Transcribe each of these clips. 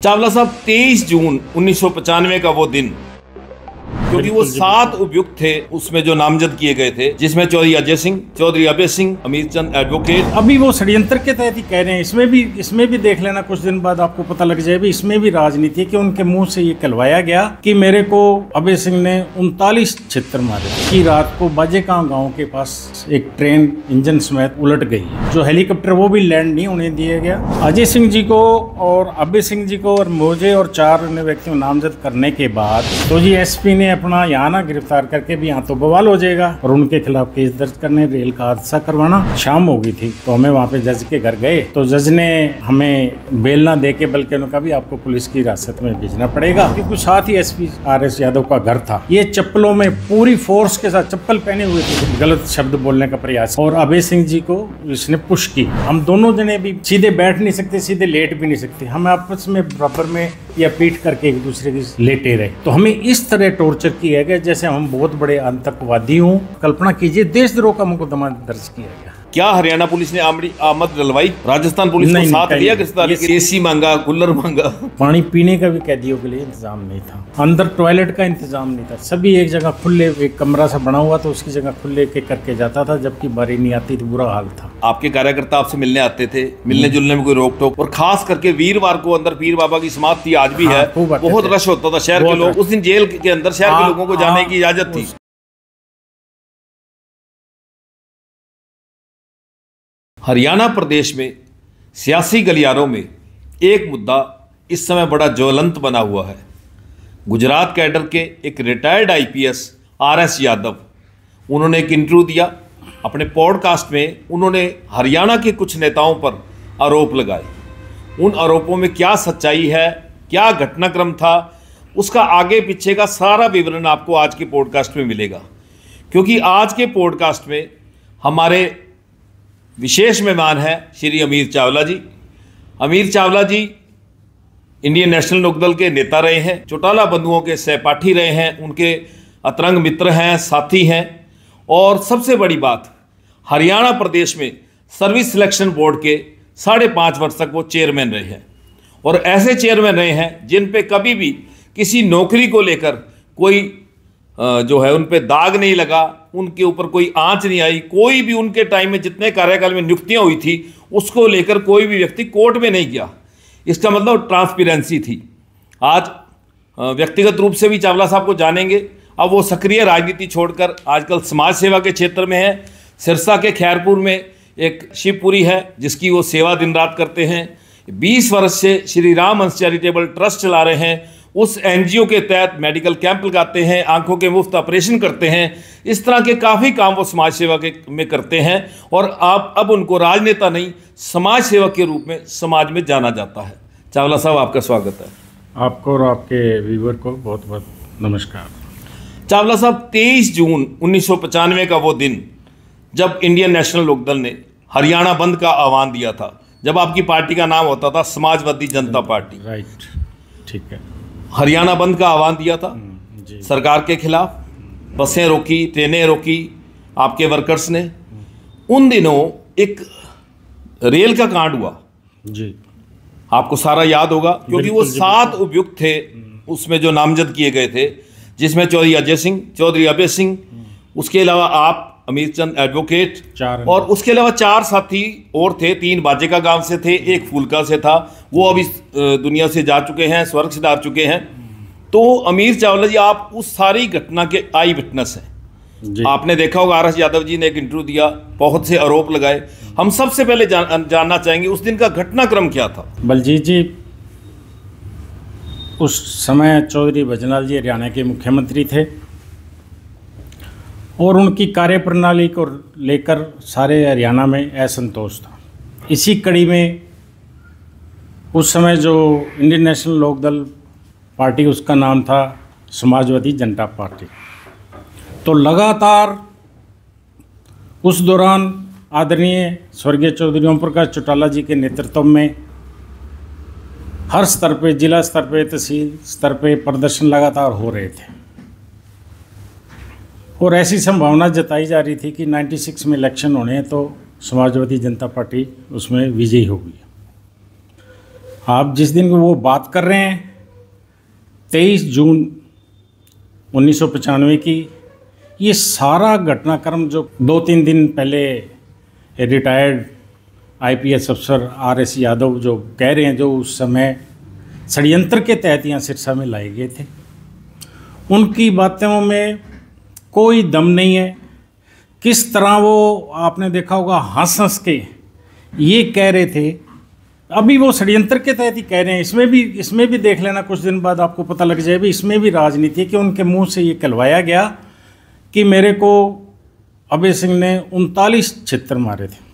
चावला साहब 23 जून 1995 का वो दिन, क्योंकि वो 7 उपयुक्त थे उसमें जो नामजद किए गए थे, जिसमें चौधरी अजय सिंह, चौधरी अभय सिंह, अमीर चंद एडवोकेट। अभी वो षड्यंत्र के तहत ही कह रहे हैं। इसमें भी देख लेना, कुछ दिन बाद आपको पता लग जाए भी इसमें भी राजनीति है कि उनके मुंह से ये कहलवाया गया कि मेरे को अभय सिंह ने 39 छितर मारे कि रात को बाजेकां गांव के पास एक ट्रेन इंजन समेत उलट गई, जो हेलीकॉप्टर वो भी लैंड नहीं होने दिया गया। अजय सिंह जी को और अभय सिंह जी को और मुझे और 4 अन्य व्यक्तियों को नामजद करने के बाद तो जी एसपी ने अपना यहाँ ना गिरफ्तार करके भी यहाँ तो बवाल हो जाएगा और उनके खिलाफ केस दर्ज करने, रेल का हादसा करवाना। शाम हो गई थी तो हमें वहाँ पे जज के घर गए तो जज ने हमें बेल ना दे के बल्कि उन्होंने कहा भी आपको पुलिस की हिरासत में भेजना पड़ेगा, क्योंकि साथ ही एसपी आरएस यादव का घर था। ये चप्पलों में पूरी फोर्स के साथ चप्पल पहने हुए थे, गलत शब्द बोलने का प्रयास, और अभय सिंह जी को इसने पुश की। हम दोनों जने भी सीधे बैठ नहीं सकते, सीधे लेट भी नहीं सकते, हम आपस में बराबर में या पीठ करके एक दूसरे की लेटे रहे। तो हमें इस तरह टॉर्चर किया गया जैसे हम बहुत बड़े आतंकवादी हों। कल्पना कीजिए, देशद्रोह का मुकदमा दर्ज किया गया। क्या हरियाणा पुलिस ने आमद डलवाई? राजस्थान पुलिस को साथ दिया? किस तरह के एसी मांगा, कूलर मांगा? पानी पीने का भी कैदियों के लिए इंतजाम नहीं था, अंदर टॉयलेट का इंतजाम नहीं था। सभी एक जगह खुले, एक कमरा सा बना हुआ तो उसकी जगह खुले के करके जाता था, जबकि बारी नहीं आती थी, बुरा हाल था। आपके कार्यकर्ता आपसे मिलने आते थे, मिलने जुलने में कोई रोक टोक? और खास करके वीरवार को अंदर पीर बाबा की समाधि थी, आज भी है, बहुत रश होता था शहर के लोग। उस दिन जेल के अंदर शहर के लोगों को जाने की इजाजत थी। हरियाणा प्रदेश में सियासी गलियारों में एक मुद्दा इस समय बड़ा ज्वलंत बना हुआ है। गुजरात कैडर के एक रिटायर्ड आईपीएस आरएस यादव, उन्होंने एक इंटरव्यू दिया अपने पॉडकास्ट में। उन्होंने हरियाणा के कुछ नेताओं पर आरोप लगाए। उन आरोपों में क्या सच्चाई है, क्या घटनाक्रम था, उसका आगे पीछे का सारा विवरण आपको आज के पॉडकास्ट में मिलेगा। क्योंकि आज के पॉडकास्ट में हमारे विशेष मेहमान हैं श्री अमीर चावला जी। अमीर चावला जी इंडियन नेशनल लोकदल के नेता रहे हैं, चौटाला बंधुओं के सहपाठी रहे हैं, उनके अतरंग मित्र हैं, साथी हैं, और सबसे बड़ी बात, हरियाणा प्रदेश में सर्विस सिलेक्शन बोर्ड के 5.5 वर्ष तक वो चेयरमैन रहे हैं। और ऐसे चेयरमैन रहे हैं जिन पे कभी भी किसी नौकरी को लेकर कोई जो है उन पे दाग नहीं लगा, उनके ऊपर कोई आंच नहीं आई। कोई भी उनके टाइम में जितने कार्यकाल में नियुक्तियां हुई थी उसको लेकर कोई भी व्यक्ति कोर्ट में नहीं गया। इसका मतलब ट्रांसपेरेंसी थी। आज व्यक्तिगत रूप से भी चावला साहब को जानेंगे। अब वो सक्रिय राजनीति छोड़कर आजकल समाज सेवा के क्षेत्र में है। सिरसा के खैरपुर में एक शिवपुरी है जिसकी वो सेवा दिन रात करते हैं। 20 वर्ष से श्री राम हंस चैरिटेबल ट्रस्ट चला रहे हैं। उस एनजीओ के तहत मेडिकल कैंप लगाते हैं, आंखों के मुफ्त ऑपरेशन करते हैं। इस तरह के काफ़ी काम वो समाज सेवा के में करते हैं। और आप अब उनको राजनेता नहीं, समाज सेवक के रूप में समाज में जाना जाता है। चावला साहब, आपका स्वागत है। आपको और आपके व्यूअर को बहुत बहुत नमस्कार। चावला साहब, 23 जून 1995 का वो दिन जब इंडियन नेशनल लोकदल ने हरियाणा बंद का आह्वान दिया था, जब आपकी पार्टी का नाम होता था समाजवादी जनता पार्टी। राइट, ठीक है। हरियाणा बंद का आह्वान दिया था सरकार के खिलाफ, बसें रोकी, ट्रेनें रोकी आपके वर्कर्स ने। उन दिनों एक रेल का कांड हुआ जी, आपको सारा याद होगा, क्योंकि वो 7 उपयुक्त थे उसमें जो नामजद किए गए थे, जिसमें चौधरी अजय सिंह, चौधरी अभय सिंह, उसके अलावा आप, अमीर चंद एडवोकेट, और उसके अलावा 4 साथी और थे। 3 बाजेका गांव से थे, 1 फूलका से था। वो अभी दुनिया से जा चुके हैं, स्वर्ग से जा चुके हैं। तो अमीर चावला जी, आप उस सारी घटना के आई विटनेस हैं। आपने देखा होगा आरएस यादव जी ने एक इंटरव्यू दिया, बहुत से आरोप लगाए। हम सबसे पहले जानना चाहेंगे उस दिन का घटनाक्रम क्या था। बलजीत जी, उस समय चौधरी भजनलाल जी हरियाणा के मुख्यमंत्री थे और उनकी कार्यप्रणाली को लेकर सारे हरियाणा में असंतोष था। इसी कड़ी में उस समय जो इंडियन नेशनल लोकदल पार्टी, उसका नाम था समाजवादी जनता पार्टी। तो लगातार उस दौरान आदरणीय स्वर्गीय चौधरी ओम प्रकाश चौटाला जी के नेतृत्व में हर स्तर पे, जिला स्तर पे, तहसील स्तर पे प्रदर्शन लगातार हो रहे थे और ऐसी संभावना जताई जा रही थी कि 96 में इलेक्शन होने हैं तो समाजवादी जनता पार्टी उसमें विजयी होगी। आप जिस दिन वो बात कर रहे हैं 23 जून 1995 की, ये सारा घटनाक्रम जो 2-3 दिन पहले रिटायर्ड आईपीएस अफसर आरएस यादव जो कह रहे हैं, जो उस समय षड्यंत्र के तहत यहाँ सिरसा में लाए गए थे, उनकी बातों में कोई दम नहीं है। किस तरह वो आपने देखा होगा हंस हंस के ये कह रहे थे, अभी वो षड्यंत्र के तहत ही कह रहे हैं। इसमें भी देख लेना, कुछ दिन बाद आपको पता लग जाए भी इसमें भी राजनीति है कि उनके मुंह से ये कहलवाया गया कि मेरे को अभय सिंह ने 39 छित्तर मारे थे।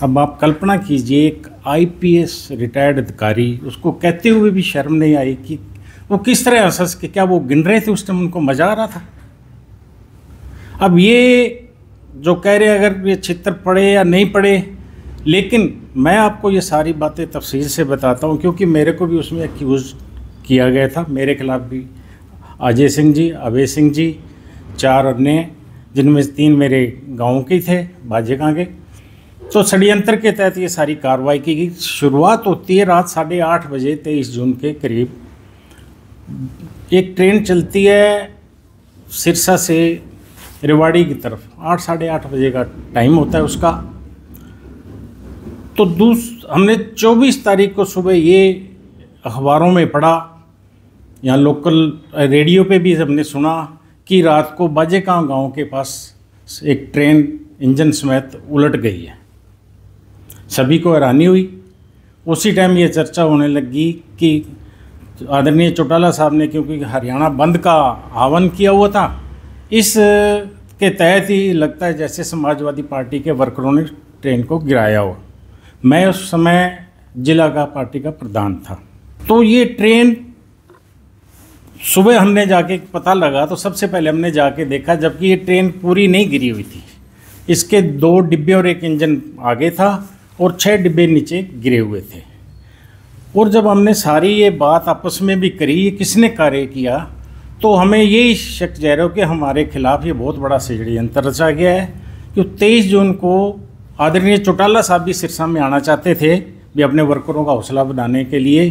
अब आप कल्पना कीजिए, एक आईपीएस रिटायर्ड अधिकारी, उसको कहते हुए भी शर्म नहीं आई कि वो किस तरह हंस के, क्या वो गिन रहे थे उस टाइम, उनको मजा आ रहा था। अब ये जो कह रहे हैं अगर ये छित्तर पड़े या नहीं पड़े, लेकिन मैं आपको ये सारी बातें तफसील से बताता हूँ क्योंकि मेरे को भी उसमें एक्यूज़ किया गया था। मेरे खिलाफ भी अजय सिंह जी, अभय सिंह जी, 4 अन्य, जिनमें 3 मेरे गाँव के थे, बाजेगां के। तो षड्यंत्र के तहत ये सारी कार्रवाई की गई। शुरुआत होती है रात 8:30 बजे 23 जून के करीब। एक ट्रेन चलती है सिरसा से रेवाड़ी की तरफ, 8-8:30 बजे का टाइम होता है उसका। तो हमने 24 तारीख को सुबह ये अखबारों में पढ़ा, यहाँ लोकल रेडियो पे भी हमने सुना कि रात को बाजेगांव गांव के पास एक ट्रेन इंजन समेत उलट गई है। सभी को हैरानी हुई। उसी टाइम ये चर्चा होने लगी कि आदरणीय चौटाला साहब ने, क्योंकि हरियाणा बंद का आह्वान किया हुआ था, इस के तहत ही लगता है जैसे समाजवादी पार्टी के वर्करों ने ट्रेन को गिराया हो। मैं उस समय जिला का पार्टी का प्रधान था। तो ये ट्रेन सुबह हमने जाके पता लगा, तो सबसे पहले हमने जाके देखा, जबकि ये ट्रेन पूरी नहीं गिरी हुई थी। इसके 2 डिब्बे और एक इंजन आगे था और 6 डिब्बे नीचे गिरे हुए थे। और जब हमने सारी ये बात आपस में भी करी, ये किसने कार्य किया, तो हमें यही शक जाहिर हो कि हमारे खिलाफ ये बहुत बड़ा षड्यंत्र रचा गया है। कि 23 जून को आदरणीय चौटाला साहब भी सिरसा में आना चाहते थे भी अपने वर्करों का हौसला बढ़ाने के लिए,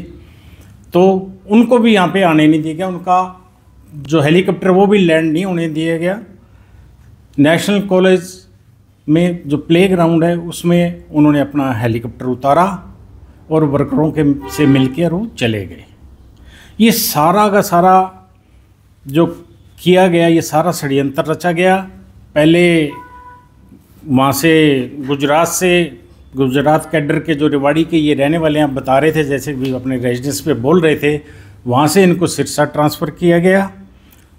तो उनको भी यहाँ पे आने नहीं दिया गया। उनका जो हेलीकॉप्टर वो भी लैंड नहीं होने दिया गया। नेशनल कॉलेज में जो प्ले ग्राउंड है उसमें उन्होंने अपना हेलीकॉप्टर उतारा और वर्करों के से मिलकर वो चले गए। ये सारा का सारा जो किया गया, ये सारा षड्यंत्र रचा गया। पहले वहाँ से गुजरात कैडर के जो रेवाड़ी के ये रहने वाले हैं, बता रहे थे, जैसे भी अपने रेजिडेंस पे बोल रहे थे, वहाँ से इनको सिरसा ट्रांसफ़र किया गया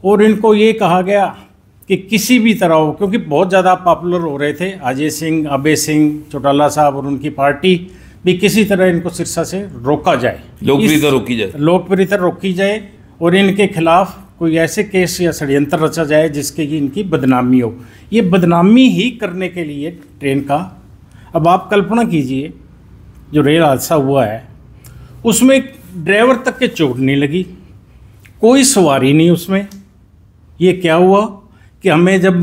और इनको ये कहा गया कि किसी भी तरह हो, क्योंकि बहुत ज़्यादा पॉपुलर हो रहे थे अजय सिंह, अभय सिंह, चौटाला साहब और उनकी पार्टी, भी किसी तरह इनको सिरसा से रोका जाए, लोकप्रियता रोकी जाए और इनके खिलाफ कोई ऐसे केस या षड्यंत्र रचा जाए जिसके कि इनकी बदनामी हो। ये बदनामी ही करने के लिए ट्रेन का, अब आप कल्पना कीजिए, जो रेल हादसा हुआ है उसमें ड्राइवर तक के चोट नहीं लगी, कोई सवारी नहीं उसमें। ये क्या हुआ कि हमें जब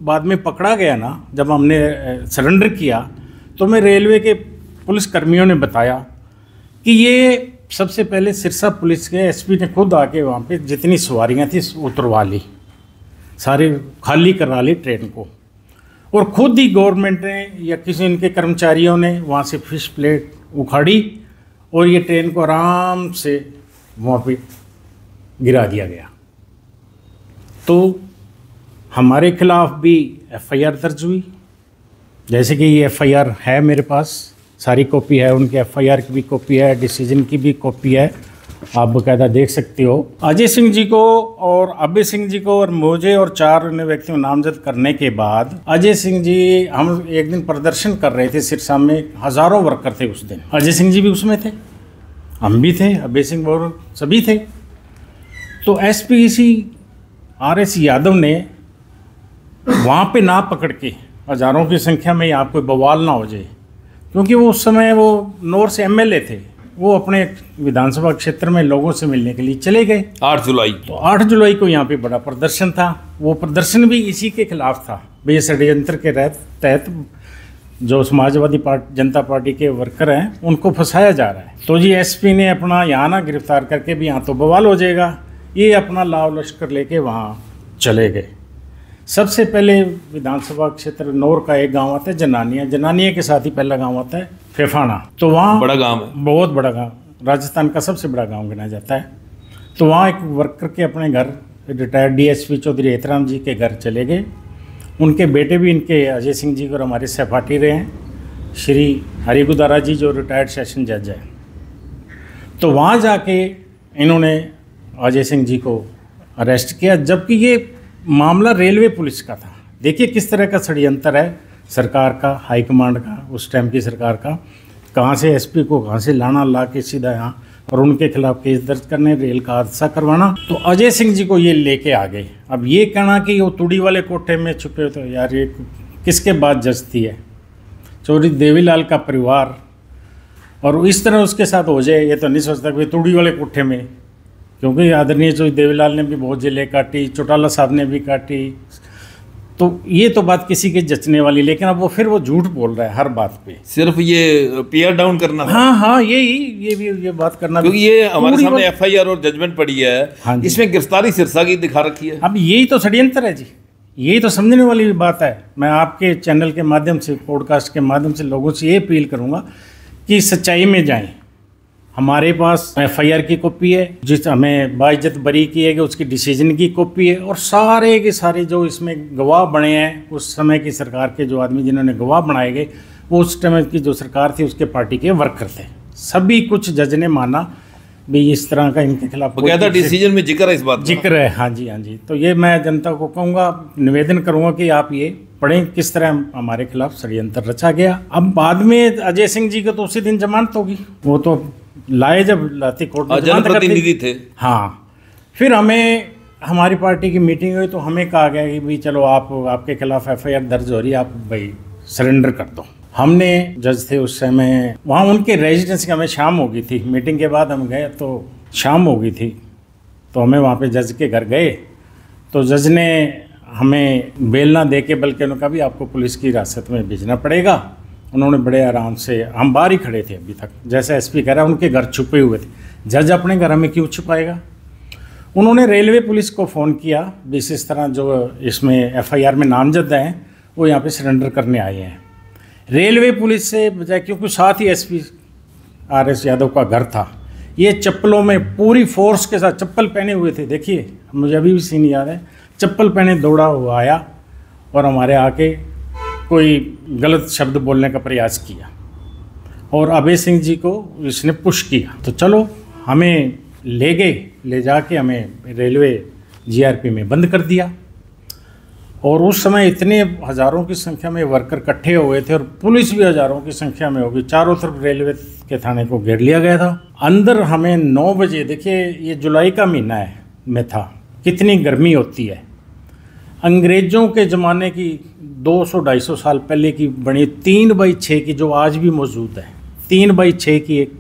बाद में पकड़ा गया ना, जब हमने सरेंडर किया, तो हमें रेलवे के पुलिस कर्मियों ने बताया कि ये सबसे पहले सिरसा पुलिस के एसपी ने खुद आके वहाँ पे जितनी सवारियाँ थी उतरवा ली, सारे खाली करा ली ट्रेन को, और खुद ही गवर्नमेंट ने या किसी इनके कर्मचारियों ने वहाँ से फिश प्लेट उखाड़ी और ये ट्रेन को आराम से वहाँ पे गिरा दिया गया। तो हमारे खिलाफ भी एफआईआर दर्ज हुई, जैसे कि ये एफआईआर है मेरे पास, सारी कॉपी है, उनके एफआईआर की भी कॉपी है, डिसीजन की भी कॉपी है, आप बाकायदा देख सकते हो। अजय सिंह जी को और अभय सिंह जी को और मुझे और 4 अन्य व्यक्तियों को नामजद करने के बाद, अजय सिंह जी, हम एक दिन प्रदर्शन कर रहे थे सिरसा में, हज़ारों वर्कर थे उस दिन, अजय सिंह जी भी उसमें थे, हम भी थे, अभय सिंह और सभी थे। तो एसपीसी आरएस यादव ने वहाँ पे ना पकड़ के हज़ारों की संख्या में यहाँ कोई बवाल ना हो जाए, क्योंकि वो उस समय वो नौर से एमएलए थे, वो अपने विधानसभा क्षेत्र में लोगों से मिलने के लिए चले गए 8 जुलाई। तो 8 जुलाई को यहाँ पे बड़ा प्रदर्शन था। वो प्रदर्शन भी इसी के खिलाफ था, भाई षड्यंत्र के तहत जो समाजवादी जनता पार्टी के वर्कर हैं उनको फंसाया जा रहा है। तो जी एसपी ने अपना यहाँ ना गिरफ्तार करके भी यहाँ तो बवाल हो जाएगा, ये अपना लाव लश्कर लेके वहाँ चले गए। सबसे पहले विधानसभा क्षेत्र नौर का एक गांव आता है जनानिया, जनानिया के साथ ही पहला गांव आता है फेफाना। तो वहाँ बड़ा गांव है, बहुत बड़ा गांव, राजस्थान का सबसे बड़ा गांव गिना जाता है। तो वहाँ एक वर्कर के अपने घर रिटायर्ड डीएसपी चौधरी हेतराम जी के घर चले गए। उनके बेटे भी इनके अजय सिंह जी और हमारे सहपाठी रहे हैं, श्री हरिगुदारा जी जो रिटायर्ड सेशन जज है। तो वहाँ जाके इन्होंने अजय सिंह जी को अरेस्ट किया, जबकि ये मामला रेलवे पुलिस का था। देखिए किस तरह का षड्यंत्र है सरकार का, हाईकमांड का, उस टाइम की सरकार का, कहाँ से एसपी को कहाँ से ला के सीधा यहाँ और उनके खिलाफ केस दर्ज करने, रेल का हादसा करवाना। तो अजय सिंह जी को ये लेके आ गए। अब ये कहना कि वो तुड़ी वाले कोठे में छुपे, तो यार ये किसके बात जचती है? चौधरी देवीलाल का परिवार और इस तरह उसके साथ हो जाए, ये तो नहीं सोचता कि तुड़ी वाले कोठे में, क्योंकि आदरणीय चौधरी देवीलाल ने भी बहुत जेलें काटी, चौटाला साहब ने भी काटी। तो ये तो बात किसी के जचने वाली, लेकिन अब वो फिर वो झूठ बोल रहा है हर बात पे, सिर्फ ये पीआर डाउन करना था। हाँ, ये बात करना, क्योंकि ये हमारे सामने एफआईआर और जजमेंट पड़ी है। हाँ, इसमें गिरफ्तारी सिरसा की दिखा रखी है। अब यही तो षड्यंत्र है जी, यही तो समझने वाली बात है। मैं आपके चैनल के माध्यम से, पॉडकास्ट के माध्यम से लोगों से ये अपील करूँगा कि सच्चाई में जाएं। हमारे पास एफआईआर की कॉपी है, जिस हमें बाइज्जत बरी किए गए उसकी डिसीजन की कॉपी है, और सारे के सारे जो इसमें गवाह बने हैं उस समय की सरकार के जो आदमी जिन्होंने गवाह बनाए गए, वो उस समय की जो सरकार थी उसके पार्टी के वर्कर थे। सभी कुछ जज ने माना भी इस तरह का इनके खिलाफ बकायदा डिसीजन में जिक्र है, इस बात जिक्र है। हाँ जी। तो ये मैं जनता को कहूँगा, निवेदन करूँगा कि आप ये पढ़ें किस तरह हमारे खिलाफ षड्यंत्र रचा गया। अब बाद में अजय सिंह जी को तो उसी दिन जमानत होगी, वो तो लाए जब लाती कोर्ट में जनप्रतिनिधि थे। हाँ, फिर हमें हमारी पार्टी की मीटिंग हुई तो हमें कहा गया कि भाई चलो आपके खिलाफ एफआईआर दर्ज हो रही है, आप भाई सरेंडर कर दो। हमने जज थे उस समय वहाँ, उनके रेजिडेंस की, हमें शाम हो गई थी, मीटिंग के बाद हम गए तो शाम हो गई थी, तो हमें वहाँ पे जज के घर गए तो जज ने हमें बेल ना दे के, बल्कि उन्होंने कहा भी आपको पुलिस की हिरासत में भेजना पड़ेगा। उन्होंने बड़े आराम से, हम बाहर ही खड़े थे अभी तक, जैसे एसपी कह रहा है उनके घर छुपे हुए थे, जज अपने घर में क्यों छुपाएगा। उन्होंने रेलवे पुलिस को फ़ोन किया, इस तरह जो इसमें एफआईआर में नामजद हैं वो यहाँ पे सरेंडर करने आए हैं। रेलवे पुलिस से बजाय, क्योंकि साथ ही एसपी आरएस यादव का घर था, ये चप्पलों में पूरी फोर्स के साथ चप्पल पहने हुए थे। देखिए मुझे अभी भी सीन याद है, चप्पल पहने दौड़ा हुआ आया और हमारे आके कोई गलत शब्द बोलने का प्रयास किया और अभय सिंह जी को इसने पुश किया। तो चलो हमें ले गए, ले जाके हमें रेलवे जीआरपी में बंद कर दिया। और उस समय इतने हज़ारों की संख्या में वर्कर इकट्ठे हुए थे और पुलिस भी हज़ारों की संख्या में होगी, चारों तरफ रेलवे के थाने को घेर लिया गया था। अंदर हमें 9 बजे, देखिए ये जुलाई का महीना है में था, कितनी गर्मी होती है। अंग्रेज़ों के ज़माने की 200-250 साल पहले की बनी 3x6 की, जो आज भी मौजूद है, 3x6 की एक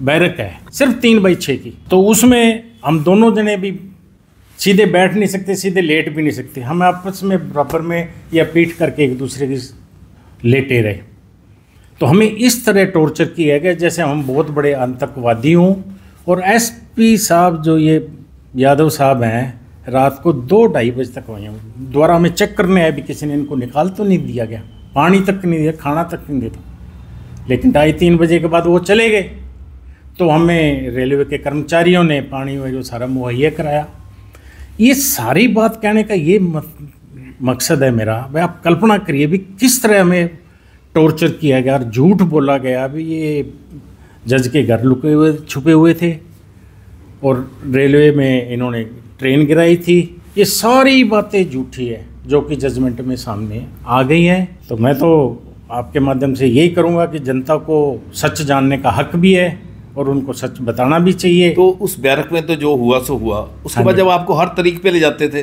बैरक है, सिर्फ 3x6 की। तो उसमें हम दोनों जने भी सीधे बैठ नहीं सकते, सीधे लेट भी नहीं सकते, हम आपस में बराबर में या पीठ करके एक दूसरे की लेटे रहे। तो हमें इस तरह टॉर्चर किया गया जैसे हम बहुत बड़े आतंकवादी हों। और एसपी साहब जो ये यादव साहब हैं, रात को 2-2:30 बजे तक वहीं दोबारा हमें चेक करने आए भी, किसी ने इनको निकाल तो नहीं दिया गया, पानी तक नहीं दिया, खाना तक नहीं दिया। लेकिन 2:30-3 बजे के बाद वो चले गए। तो हमें रेलवे के कर्मचारियों ने पानी वही सारा मुहैया कराया। ये सारी बात कहने का ये मकसद है मेरा, भाई आप कल्पना करिए भी किस तरह हमें टॉर्चर किया गया और झूठ बोला गया भी ये जज के घर लुके हुए छुपे हुए थे और रेलवे में इन्होंने ट्रेन गिराई थी। ये सारी बातें झूठी है जो कि जजमेंट में सामने आ गई हैं। तो मैं तो आपके माध्यम से यही करूँगा कि जनता को सच जानने का हक भी है और उनको सच बताना भी चाहिए। तो उस बैरक में तो जो हुआ सो हुआ, उसके बाद जब आपको हर तरीके पे ले जाते थे,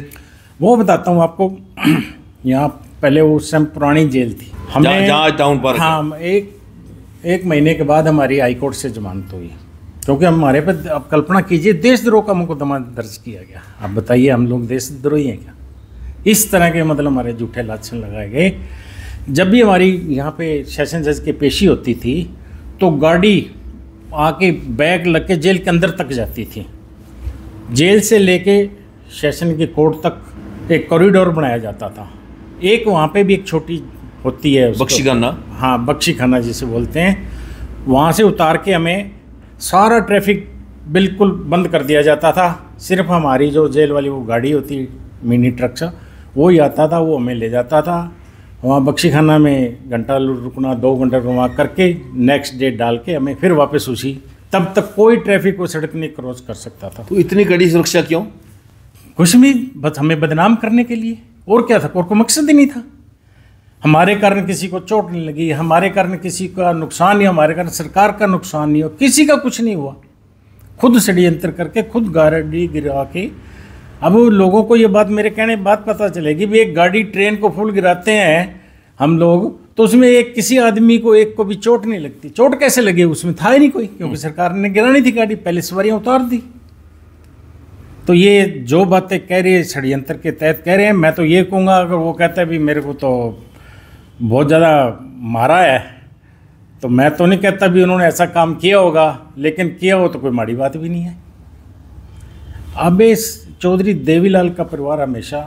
वो बताता हूँ आपको। यहाँ पहले उस समय पुरानी जेल थी, हमें जहाँ टाउन पर, हाँ, एक महीने के बाद हमारी हाई कोर्ट से जमानत हुई, क्योंकि हमारे पे, आप कल्पना कीजिए, देशद्रोह का मुकदमा दर्ज किया गया। आप बताइए हम लोग देशद्रोही हैं क्या? इस तरह के मतलब हमारे झूठे लाछन लगाए गए जब भी हमारी यहाँ पे सेशन जज की पेशी होती थी तो गाड़ी आके बैग लग के जेल के अंदर तक जाती थी। जेल से लेके सेशन की कोर्ट तक एक कॉरिडोर बनाया जाता था। एक वहाँ पे भी एक छोटी होती है बख्शीखाना, हाँ बख्शीखाना जिसे बोलते हैं, वहाँ से उतार के हमें सारा ट्रैफिक बिल्कुल बंद कर दिया जाता था। सिर्फ हमारी जो जेल वाली वो गाड़ी होती मिनी ट्रक सा वो ही आता था, वो हमें ले जाता था। वहाँ बख्शीखाना में घंटा रुकना, 2 घंटा रुकना करके नेक्स्ट डे डाल के हमें फिर वापस उसी, तब तक कोई ट्रैफिक वो सड़क नहीं क्रॉस कर सकता था। तो इतनी कड़ी सुरक्षा क्यों? कुछ भी बस हमें बदनाम करने के लिए, और क्या था, और कोई मकसद ही नहीं था। हमारे कारण किसी को चोट नहीं लगी, हमारे कारण किसी का नुकसान नहीं, हमारे कारण सरकार का नुकसान नहीं हो, किसी का कुछ नहीं हुआ। खुद षड्यंत्र करके, खुद गाड़ी गिरा के, अब लोगों को ये बात, मेरे कहने बात पता चलेगी भी एक गाड़ी ट्रेन को फुल गिराते हैं हम लोग, तो उसमें एक किसी आदमी को एक को भी चोट नहीं लगती। चोट कैसे लगे, उसमें था ही नहीं कोई, क्योंकि सरकार ने गिरानी थी गाड़ी, पहले सवारियाँ उतार दी। तो ये जो बातें कह रही है षड्यंत्र के तहत कह रहे हैं। मैं तो ये कहूँगा, अगर वो कहता है भी मेरे को तो बहुत ज़्यादा मारा है, तो मैं तो नहीं कहता भी उन्होंने ऐसा काम किया होगा, लेकिन किया हो तो कोई माड़ी बात भी नहीं है। अब इस चौधरी देवीलाल का परिवार हमेशा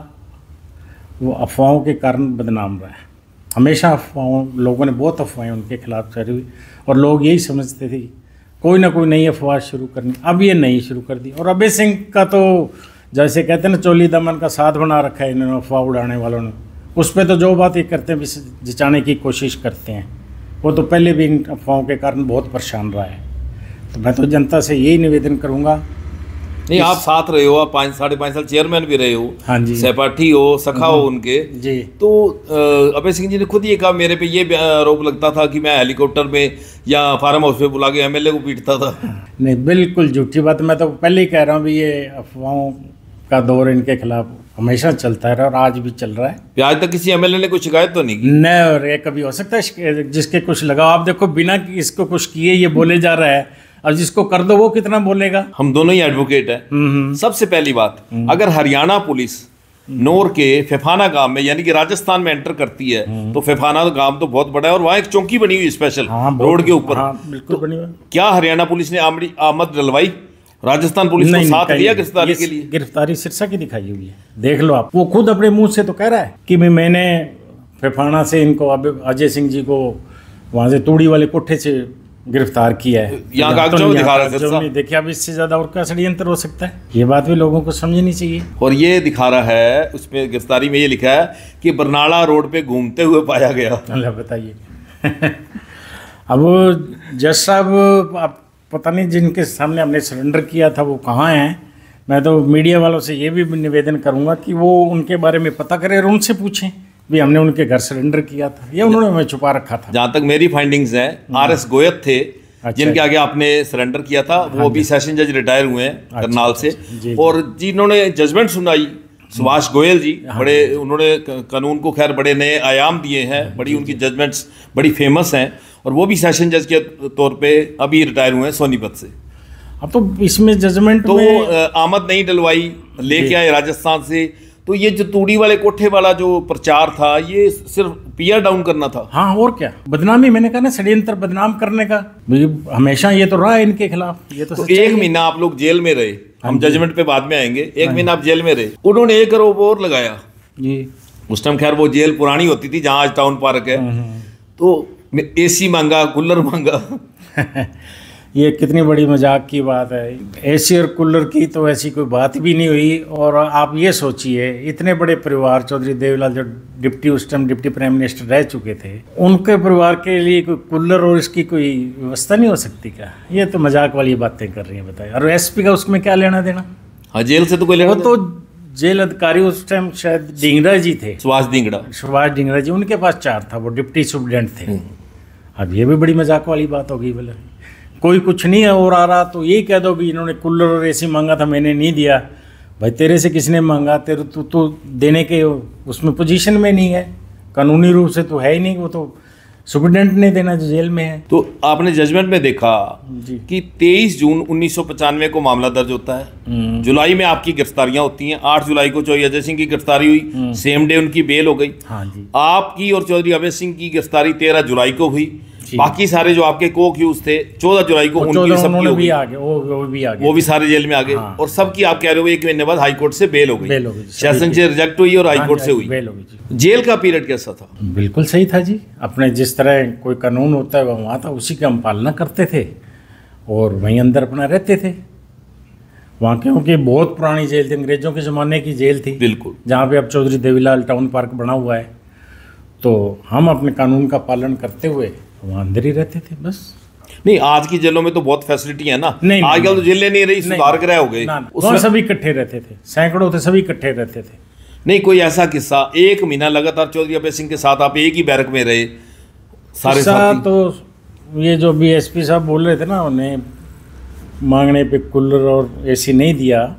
वो अफवाहों के कारण बदनाम रहा है। हमेशा अफवाहों, लोगों ने बहुत अफवाहें उनके खिलाफ चली हुई, और लोग यही समझते थे कोई ना कोई नई अफवाह शुरू करनी। अब ये नई शुरू कर दी। और अभय सिंह का तो जैसे कहते हैं ना, चोली दमन का साथ बना रखा है इन्होंने, अफवाह उड़ाने वालों ने। उस पर तो जो बात ये करते हैं, जिचाने की कोशिश करते हैं। वो तो पहले भी इन अफवाहों के कारण बहुत परेशान रहा है। तो मैं तो जनता से यही निवेदन करूँगा। नहीं, आप साथ रहे हो, आप 5-5.5 साल चेयरमैन भी रहे हो, हाँ जी, सहपाठी हो, सखा हो उनके जी। तो अभय सिंह जी ने खुद ये कहा, मेरे पे ये आरोप लगता था कि मैं हेलीकॉप्टर में या फार्म हाउस पे बुला के एमएलए को पीटता था। नहीं, बिल्कुल झूठी बात। मैं तो पहले ही कह रहा हूँ भी ये अफवाहों का दौर इनके खिलाफ हमेशा चलता है और आज भी चल रहा है। आज तक किसी एमएलए ने कोई शिकायत तो नहीं की? नहीं, और ये कभी हो सकता है जिसके कुछ लगाओ। आप देखो, बिना इसको कुछ किए ये बोले जा रहा है, और जिसको कर दो वो कितना बोलेगा। हम दोनों ही एडवोकेट हैं। सबसे पहली बात, अगर हरियाणा पुलिस नौर के फेफाना गांव में, यानी कि राजस्थान में एंटर करती है, तो फेफाना गांव तो बहुत बड़ा है और वहाँ एक चौकी बनी हुई स्पेशल, रोड के ऊपर। बिल्कुल बनी हुई। क्या हरियाणा पुलिस ने आमद डलवाई? राजस्थान पुलिस को साथ दिया गिरफ्तारी के लिए? गिरफ्तारी सिरसा की दिखाई हुई है, देख लो आप। वो खुद अपने मुंह से तो कह रहा है कि मैंने फेफाना से इनको, अब अजय सिंह जी को वहाँ से तूड़ी वाले कोठे से गिरफ्तार किया है। यहाँ कागजों में दिखा रहा है। देखिए, अब इससे ज्यादा और क्या षड्यंत्र हो सकता है? ये बात भी लोगों को समझनी चाहिए। और ये दिखा रहा है, उसमें गिरफ्तारी में ये लिखा है कि बरनाला रोड पे घूमते हुए पाया गया। अल्लाह बताइए। अब जज साहब, आप पता नहीं जिनके सामने हमने सरेंडर किया था वो कहाँ हैं। मैं तो मीडिया वालों से ये भी निवेदन करूँगा कि वो उनके बारे में पता करें और उनसे पूछें भी हमने उनके घर सरेंडर किया था या उन्होंने हमें छुपा रखा था। जहाँ तक मेरी फाइंडिंग्स हैं, आरएस गोयत थे जिनके आगे आपने सरेंडर किया था। वो भी सेशन जज रिटायर हुए हैं करनाल से, और जिन्होंने जजमेंट सुनाई सुभाष गोयल जी, बड़े उन्होंने कानून को खैर बड़े नए आयाम दिए हैं। बड़ी उनकी जजमेंट्स बड़ी फेमस हैं, और वो भी सेशन जज के तौर पे अभी रिटायर हुए हैं सोनीपत से। अब तो इसमें जजमेंट तो आमद नहीं डलवाई, लेके आए राजस्थान से। तो ये जो तूड़ी वाले कोठे वाला जो प्रचार था, ये सिर्फ पीआर डाउन करना था। हाँ, और क्या, बदनामी। मैंने कहा ना, षड्यंत्र बदनाम करने का हमेशा ये तो रहा है इनके खिलाफ। ये तो 1 महीना आप लोग जेल में रहे, हम जजमेंट पे बाद में आएंगे। 1 महीना आप जेल में रहे, उन्होंने 1 करोड़ और लगाया जी। उस टाइम खैर वो जेल पुरानी होती थी जहाँ आज टाउन पार्क है। तो एसी मांगा, कूलर मांगा। ये कितनी बड़ी मजाक की बात है। एसी और कूलर की तो ऐसी कोई बात भी नहीं हुई। और आप ये सोचिए, इतने बड़े परिवार, चौधरी देवीलाल जो उस टाइम डिप्टी प्राइम मिनिस्टर रह चुके थे, उनके परिवार के लिए कोई कूलर और इसकी कोई व्यवस्था नहीं हो सकती क्या? ये तो मजाक वाली बातें कर रही है, बताइए। और एसपी का उसमें क्या लेना देना? हाँ, जेल से तो कोई लेना। वो तो जेल अधिकारी उस टाइम शायद ढींगरा जी थे, सुभाष ढींगरा जी, उनके पास 4 था, वो डिप्टी सुप्रीडेंट थे। अब ये भी बड़ी मजाक वाली बात हो गई। बोले कोई कुछ नहीं है और आ रहा तो यही कह दो कि इन्होंने कूलर और एसी मांगा था, मैंने नहीं दिया। भाई तेरे से किसने मांगा? तेरे तू देने के उसमें पोजीशन में नहीं है, कानूनी रूप से तो है ही नहीं। वो तो सुप्रिटेंडेंट ने देना जो जेल में है। तो आपने जजमेंट में देखा जी। कि 23 जून 1995 को मामला दर्ज होता है, जुलाई में आपकी गिरफ्तारियां होती हैं, 8 जुलाई को चौधरी अजय सिंह की गिरफ्तारी हुई, सेम डे उनकी बेल हो गई। हाँ जी। आपकी और चौधरी अभय सिंह की गिरफ्तारी 13 जुलाई को हुई। बाकी सारे जो आपके को अक्यूज थे 14 जुलाई को उनकी सबकी हो गई, वो भी सारे जेल में आ गए। हाँ। और सबकी आप कह रहे हो 1 महीने बाद हाई कोर्ट से बेल हो गई, सेशन से रिजेक्ट हुई और हाई कोर्ट से हुई। जेल का पीरियड कैसा था? बिल्कुल सही था जी। अपने जिस तरह कोई कानून होता है वहाँ था, उसी की हम पालना करते थे और वहीं अंदर अपना रहते थे वहाँ, क्योंकि बहुत पुरानी जेल थी, अंग्रेजों के ज़माने की जेल थी। बिल्कुल। जहाँ पे अब चौधरी देवीलाल टाउन पार्क बना हुआ है, तो हम अपने कानून का पालन करते हुए वहाँ अंदर ही रहते थे बस। नहीं, आज की जेलों में तो बहुत फैसिलिटी है ना। नहीं, आजकल तो जेलें नहीं रही, सुधार गृह हो गए। उसमें सभी इकट्ठे रहते थे, सैकड़ों थे, सभी इकट्ठे रहते थे। नहीं, कोई ऐसा किस्सा 1 महीना लगातार चौधरी अभय सिंह के साथ आप एक ही बैरक में रहे सारे साथी? तो ये जो BSP साहब बोल रहे थे ना, उन्हें मांगने पे कूलर और AC नहीं दिया,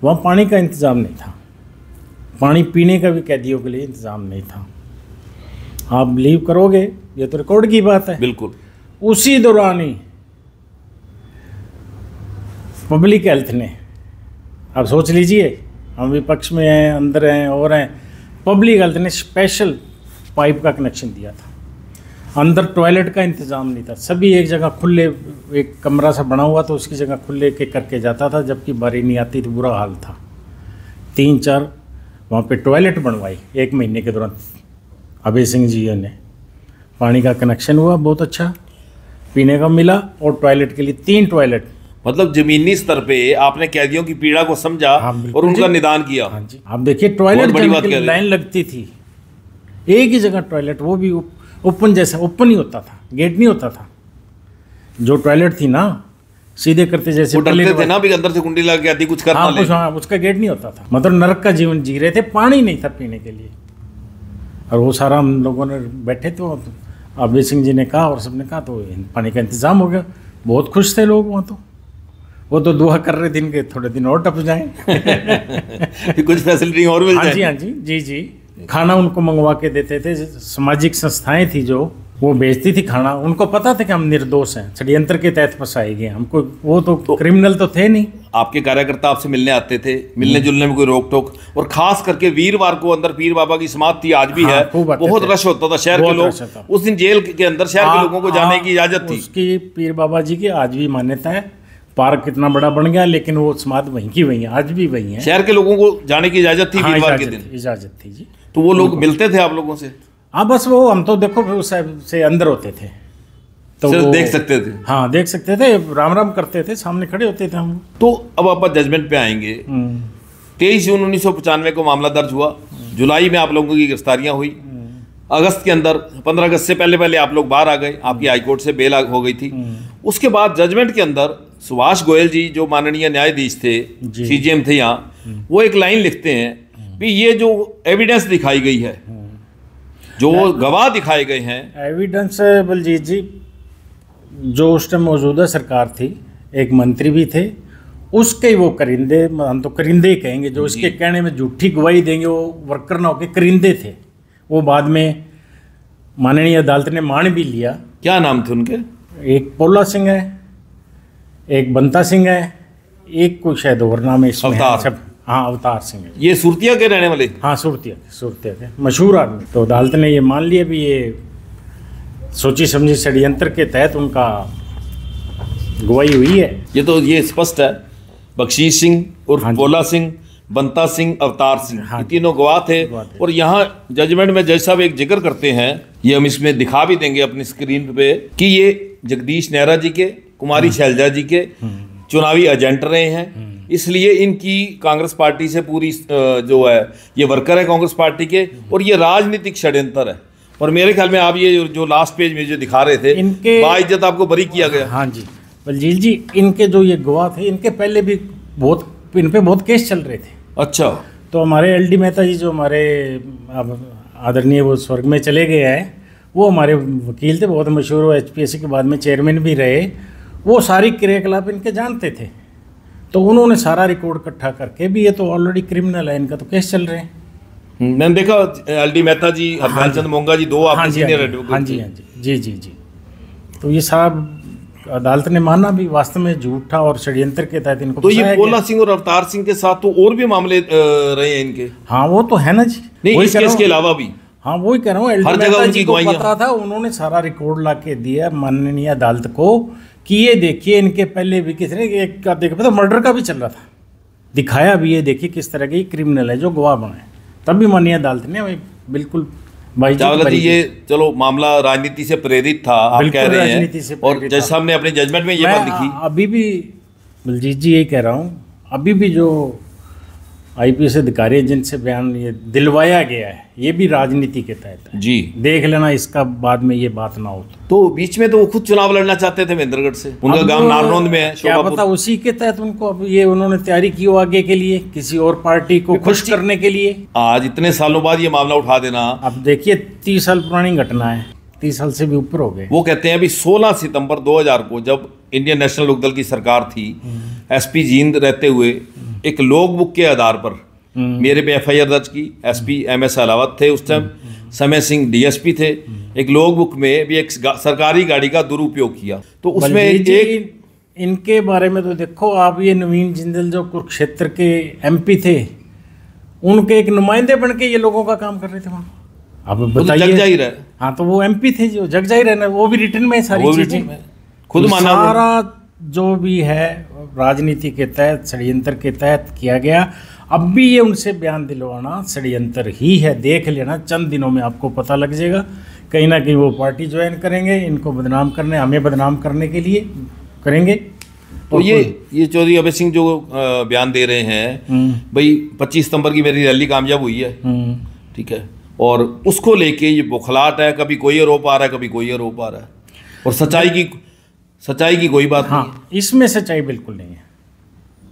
वहाँ पानी का इंतज़ाम नहीं था, पानी पीने का भी कैदियों के लिए इंतज़ाम नहीं था। आप बिलीव करोगे, ये तो रिकॉर्ड की बात है। बिल्कुल। उसी दौरान ही पब्लिक हेल्थ ने, आप सोच लीजिए, हम विपक्ष में हैं, अंदर हैं और हैं, पब्लिक हेल्थ ने स्पेशल पाइप का कनेक्शन दिया था। अंदर टॉयलेट का इंतज़ाम नहीं था, सभी एक जगह खुले, एक कमरा सा बना हुआ तो उसकी जगह खुले के करके जाता था, जबकि बारी नहीं आती थी, बुरा हाल था। 3-4 वहाँ पे टॉयलेट बनवाई 1 महीने के दौरान अभय सिंह जी ने। पानी का कनेक्शन हुआ बहुत अच्छा, पीने का मिला, और टॉयलेट के लिए 3 टॉयलेट। मतलब जमीनी स्तर पे आपने कैदियों की पीड़ा को समझा। हाँ, और उनका निदान किया। हाँ जी। आप देखिए, टॉयलेट जाने के लिए लाइन लगती थी, एक ही जगह टॉयलेट, वो भी ओपन जैसा, ओपन ही होता था, गेट नहीं होता था। जो टॉयलेट थी ना, सीधे करते जैसे डरते थे ना भी अंदर से कुंडी लग के आती, कुछ करना ले। हाँ, उसका गेट नहीं होता था। मतलब नरक का जीवन जी रहे थे, पानी नहीं था पीने के लिए। और वो सारा हम लोगों ने बैठे तो अभय सिंह जी ने कहा और सबने कहा, तो पानी का इंतज़ाम हो गया। बहुत खुश थे लोग वहाँ, तो वो तो दुआ कर रहे दिन के थोड़े दिन और टप जाएं कुछ फैसिलिटी और मिल जाए। हाँ जी, जी। खाना उनको मंगवा के देते थे, सामाजिक संस्थाएं थी जो वो बेचती थी खाना। उनको पता था कि हम निर्दोष हैं, षड्यंत्र के तहत फंसाए गए हमको, वो तो क्रिमिनल तो थे नहीं। आपके कार्यकर्ता आपसे मिलने आते थे, मिलने जुलने में कोई रोक टोक? और खास करके वीरवार को अंदर पीर बाबा की समाधि आज भी है, बहुत रश होता था शहर के लोग। उस दिन जेल के अंदर शहर के लोगों को जाने की इजाजत थी। उसकी पीर बाबा जी की आज भी मान्यता है। पार्क कितना बड़ा बन गया, लेकिन वो समाधि वहीं की वहीं है, आज भी वहीं है। शहर के लोगों को जाने की इजाजत थी वीरवार के दिन? इजाजत थी जी। तो वो लोग मिलते थे आप लोगों से? हाँ, बस वो हम तो देखो उस से अंदर होते थे तो सिर्फ देख सकते थे। हाँ, देख सकते थे, राम राम करते थे, सामने खड़े होते थे हम। तो अब आप जजमेंट पे आएंगे। 23 जून 1995 को मामला दर्ज हुआ, जुलाई में आप लोगों की गिरफ्तारियां हुई, अगस्त के अंदर 15 अगस्त से पहले आप लोग बाहर आ गए, आपकी हाईकोर्ट से बेल हो गई थी। उसके बाद जजमेंट के अंदर सुभाष गोयल जी जो माननीय न्यायाधीश थे, CJM थे यहाँ, वो एक लाइन लिखते हैं कि ये जो एविडेंस दिखाई गई है, जो गवाह दिखाए गए हैं, एविडेंस बलजीत जी, जो उस टाइम मौजूदा सरकार थी, एक मंत्री भी थे, उसके ही वो करिंदे, हम तो करिंदे ही कहेंगे, जो इसके कहने में झूठी गवाही देंगे, वो वर्कर ना होके करिंदे थे। वो बाद में माननीय अदालत ने मान भी लिया। क्या नाम थे उनके? एक पोला सिंह है, एक बंता सिंह है, एक कोई शायद और नाम है इसमें। हाँ, अवतार सिंह है। ये सुरतिया के रहने वाले? हाँ, सुरतिया के मशहूर आदमी। तो अदालत ने ये मान लिया भी ये सोची समझी षड्यंत्र के तहत उनका गवाही हुई है। ये स्पष्ट है। बख्शीश सिंह और पोला सिंह, बंता सिंह, अवतार सिंह, ये तीनों गवाह थे। और यहाँ जजमेंट में जज साहब एक जिक्र करते हैं, ये हम इसमें दिखा भी देंगे अपनी स्क्रीन पे, कि ये जगदीश नेहरा जी के, कुमारी शैलजा जी के चुनावी एजेंट रहे हैं, इसलिए इनकी कांग्रेस पार्टी से पूरी जो है ये वर्कर है कांग्रेस पार्टी के, और ये राजनीतिक षड्यंत्र है। और मेरे ख्याल में आप ये जो लास्ट पेज में जो दिखा रहे थे, इनके बाइज्जत आपको बरी किया गया। हाँ जी बलजीत जी, इनके जो ये गवाह थे, इनके पहले भी इन पे बहुत केस चल रहे थे। अच्छा। तो हमारे LD मेहता जी जो हमारे अब आदरणीय वो स्वर्ग में चले गए हैं, वो हमारे वकील थे, बहुत मशहूर, वो HPSC के बाद में चेयरमैन भी रहे। वो सारी क्रियाकलाप इनके जानते थे, तो उन्होंने सारा रिकॉर्ड इकट्ठा करके भी, ये तो ऑलरेडी क्रिमिनल है, इनका तो केस चल रहे हैं, मैंने देखा LD मेहता जी, हरपाल चंद मोंगा जी, दो आपके सीनियर एडवोकेट। हाँ जी, हाँ जी, जी जी जी। तो ये साहब अदालत ने माना भी वास्तव में झूठ था और षड्यंत्र के तहत इनको तो ये फंसाया भोला गया। सिंह और अवतार सिंह के साथ तो और भी मामले रहे हैं इनके। हाँ वो तो है ना जी, नहीं, वही इस कह रहा केस हूँ। के अलावा भी हाँ वही कह रहा हूँ, LD हर जगह मेहता उनकी जी को गवाहियां। पता था, उन्होंने सारा रिकॉर्ड ला के दिया माननीय अदालत को कि ये देखिए इनके पहले भी कितने एक का देखिए पता मर्डर का भी चल रहा था, दिखाया भी, ये देखिए किस तरह के क्रिमिनल है जो गवाह बने। तब भी माननीय अदालत ने भाई बिल्कुल भाई चावला जी, ये चलो मामला राजनीति से प्रेरित था आप बिल्कुल कह रहे राजनीति से हैं, और प्रेरित जज था। साहब ने अपने जजमेंट में ये मैं बात लिखी। अभी भी बलजीत जी यही कह रहा हूँ, अभी भी जो IPS अधिकारी हैं जिनसे बयान ये दिलवाया गया है, ये भी राजनीति के तहत है। जी, देख लेना इसका बाद में ये बात ना हो तो बीच में तो वो खुद चुनाव लड़ना चाहते थे महेंद्रगढ़ से, उनका अब गांव नारनौंद में है, क्या शोभापुर। पता उसी के तहत उनको अब ये उन्होंने तैयारी की हो आगे के लिए किसी और पार्टी को खुश करने के लिए। आज इतने सालों बाद ये मामला उठा देना। अब देखिए 30 साल पुरानी घटना है, 30 साल से भी ऊपर हो गए। वो कहते हैं अभी 16 सितंबर 2000 को जब इंडियन नेशनल लोकदल की सरकार थी, SP जींद रहते हुए एक लॉग बुक के आधार पर मेरे पे FIR दर्ज की। SP MS अलावत थे उस टाइम, समय सिंह DSP थे। एक लॉग बुक में भी एक सरकारी गाड़ी का दुरुपयोग किया, तो उसमें बलजीत जी, एक इनके बारे में तो देखो आप, ये नवीन जिंदल जो कुरुक्षेत्र के MP थे, उनके एक नुमाइंदे बन के ये लोगों का काम कर रहे थे वहाँ। अब वो तो जग बताइए। जाहिर है, हाँ तो वो MP थे जो जग जाहिर है ना, वो भी रिटर्न में सारी वो भी चीजें written में। खुद तो माना सारा जो भी है राजनीति के तहत षड्यंत्र के तहत किया गया। अब भी ये उनसे बयान दिलवाना षड्यंत्र ही है, देख लेना चंद दिनों में आपको पता लग जाएगा। कहीं ना कहीं वो पार्टी ज्वाइन करेंगे, इनको बदनाम करने, हमें बदनाम करने के लिए करेंगे। तो ये चौधरी अभय सिंह जो बयान दे रहे हैं, भाई 25 सितंबर की मेरी रैली कामयाब हुई है, ठीक है, और उसको लेके ये बुखलाहट है, कभी कोई आरोप आ रहा है, कभी कोई आरोप आ रहा है, और सच्चाई की कोई बात नहीं है। हाँ इसमें सच्चाई बिल्कुल नहीं है,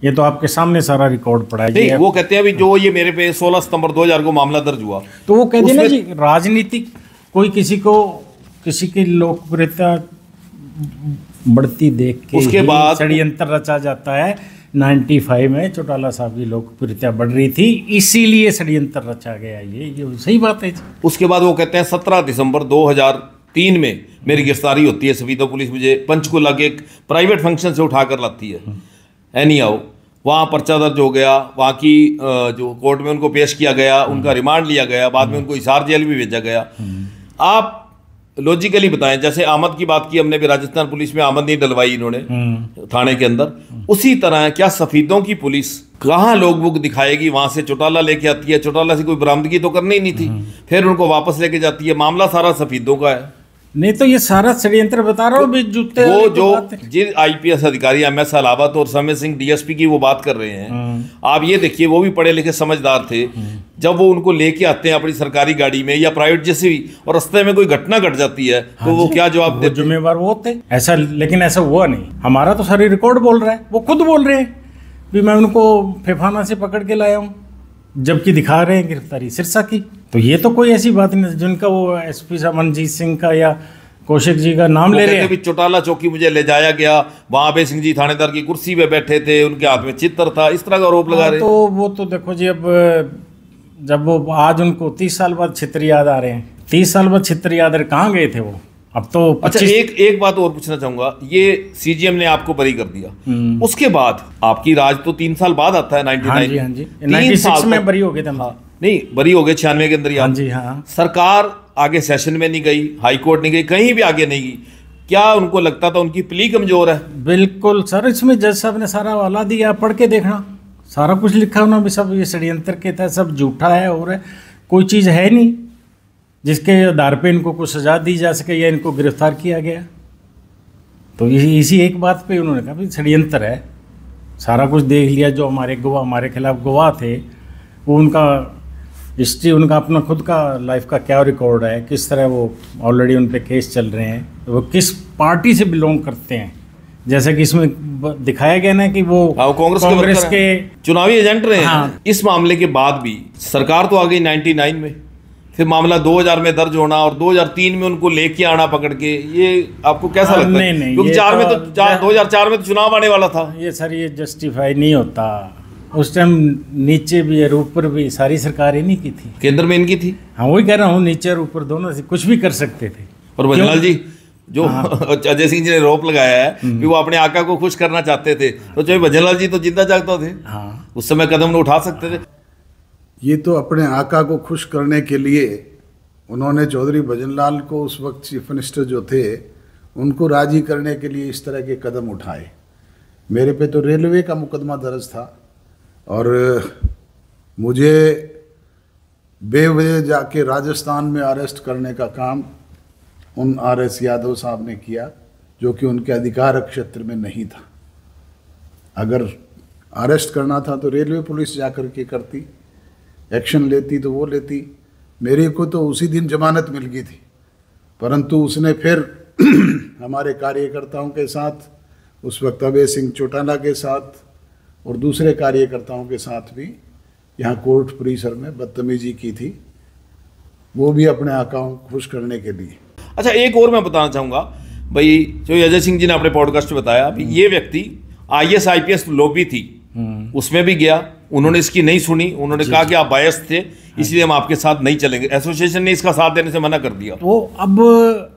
ये तो आपके सामने सारा रिकॉर्ड पड़ा है नहीं, जी। वो कहते हैं अभी जो ये मेरे पे 16 सितंबर 2000 को मामला दर्ज हुआ, तो वो कहते हैं ना उसमें- जी राजनीतिक कोई किसी की लोकप्रियता बढ़ती देख के उसके ही बाद- षड्यंत्र रचा जाता है। 95 में चौटाला साहब की लोकप्रियता बढ़ रही थी, इसीलिए षड्यंत्र रचा गया। ये सही बात है जी। उसके बाद वो कहते हैं 17 दिसंबर 2003 में मेरी गिरफ्तारी होती है, सविता पुलिस मुझे पंचकुला के एक प्राइवेट फंक्शन से उठाकर लाती है। एनी हाउ वहाँ पर्चा दर्ज हो गया, वहाँ की जो कोर्ट में उनको पेश किया गया, उनका रिमांड लिया गया, बाद में उनको हिसार जेल भी भेजा गया। आप लॉजिकली बताएं, जैसे आमद की बात की हमने भी, राजस्थान पुलिस में आमद नहीं डलवाई इन्होंने थाने के अंदर, उसी तरह क्या सफीदों की पुलिस कहाँ लोग बुक दिखाएगी, वहां से चौटाला लेके आती है, चौटाला से कोई बरामदगी तो करनी ही नहीं थी, फिर उनको वापस लेके जाती है। मामला सारा सफीदों का है। नहीं तो ये सारा षड्यंत्र बता रहा हूँ भी, जूते वो वाली तो जो बात है। जिन IPS अधिकारी MS अलावत और समय सिंह DSP की वो बात कर रहे हैं, आप ये देखिए वो भी पढ़े लिखे समझदार थे। जब वो उनको लेके आते हैं अपनी सरकारी गाड़ी में या प्राइवेट जैसे भी, और रास्ते में कोई घटना घट जाती है, तो वो क्या जवाब वो देते? जिम्मेवार वो थे ऐसा, लेकिन ऐसा हुआ नहीं। हमारा तो सारी रिकॉर्ड बोल रहा है, वो खुद बोल रहे हैं भी मैं उनको फेफाना से पकड़ के लाया हूँ, जबकि दिखा रहे हैं गिरफ्तारी सिरसा की। तो ये तो कोई ऐसी बात नहीं जिनका वो SP साहब मनजीत सिंह का या कौशिक जी का नाम वो ले कहते रहे हैं। भी चौटाला चौकी मुझे ले जाया गया, वहां अभय सिंह जी थानेदार की कुर्सी पे बैठे थे, उनके हाथ में चित्र था, इस तरह का आरोप लगा रहे। तो वो तो देखो जी, अब जब वो आज उनको 30 साल बाद चित्र याद आ रहे हैं, 30 साल बाद चित्र याद आ रहे, कहाँ गए थे वो? अब तो अच्छा 25 एक बात और पूछना चाहूंगा, ये CGM ने आपको बरी कर दिया, उसके बाद आपकी राज तो 3 साल बाद आता है 99। हाँ जी, हाँ जी, 3 96 साल में तक- बरी हो गए थे हम। हाँ, नहीं बरी हो गए 96 के अंदर ही हाँ आप। जी, हाँ। सरकार आगे सेशन में नहीं गई, हाई कोर्ट नहीं गई, कहीं भी आगे नहीं गई। क्या उनको लगता था उनकी प्ली कमजोर है? बिल्कुल सर, इसमें जज साहब ने सारा हवाला दिया, पढ़ के देखना, सारा कुछ लिखा उन्होंने भी, सब ये षड्यंत्र के तहत सब झूठा है और है, कोई चीज़ है नहीं जिसके आधार पे इनको कुछ सजा दी जा सके या इनको गिरफ्तार किया गया। तो इसी एक बात पे उन्होंने कहा भाई षड्यंत्र है, सारा कुछ देख लिया। जो हमारे खिलाफ गवाह थे, वो उनका हिस्ट्री, उनका अपना खुद का लाइफ का क्या रिकॉर्ड है, किस तरह वो ऑलरेडी उन पे केस चल रहे हैं, वो किस पार्टी से बिलोंग करते हैं। जैसे कि इसमें दिखाया गया ना कि वो कांग्रेस के चुनावी एजेंट रहे हैं। हाँ। इस मामले के बाद भी सरकार तो आ गई 99 में, फिर मामला 2000 में दर्ज होना और 2003 में उनको लेके आना पकड़ के, ये आपको कैसा लगता है? नहीं, क्योंकि 2004 में तो चुनाव आने वाला था। ये सर ये जस्टिफाई नहीं होता। उस टाइम नीचे भी और ऊपर भी सारी सरकार इन्हीं की थी। केंद्र में इनकी थी। हाँ वही कह रहा हूँ, नीचे और ऊपर दोनों से कुछ भी कर सकते थे। और भजनलाल जी जो अजय सिंह जी ने रोप लगाया है कि वो अपने आका को खुश करना चाहते थे, तो जो भजनलाल जी तो जिंदा जागता थे। हाँ उस समय कदम न उठा सकते थे। ये तो अपने आका को खुश करने के लिए उन्होंने चौधरी भजनलाल को, उस वक्त चीफ मिनिस्टर जो थे, उनको राजी करने के लिए इस तरह के कदम उठाए। मेरे पे तो रेलवे का मुकदमा दर्ज था और मुझे बेवजह जाके राजस्थान में अरेस्ट करने का काम उन RS यादव साहब ने किया, जो कि उनके अधिकार क्षेत्र में नहीं था। अगर अरेस्ट करना था तो रेलवे पुलिस जा कर के करती, एक्शन लेती तो वो लेती। मेरे को तो उसी दिन जमानत मिल गई थी, परंतु उसने फिर हमारे कार्यकर्ताओं के साथ, उस वक्त अभय सिंह चौटाला के साथ और दूसरे कार्यकर्ताओं के साथ भी यहाँ कोर्ट परिसर में बदतमीजी की थी, वो भी अपने आकाओं को खुश करने के लिए। अच्छा, एक और मैं बताना चाहूँगा भाई, जो अजय सिंह जी ने अपने पॉडकास्ट में बताया भी, ये व्यक्ति IAS IPS लॉबी थी, उसमें भी गया, उन्होंने इसकी नहीं सुनी, उन्होंने कहा कि आप बायस थे इसलिए हम आपके साथ नहीं चलेंगे। एसोसिएशन ने इसका साथ देने से मना कर दिया। तो अब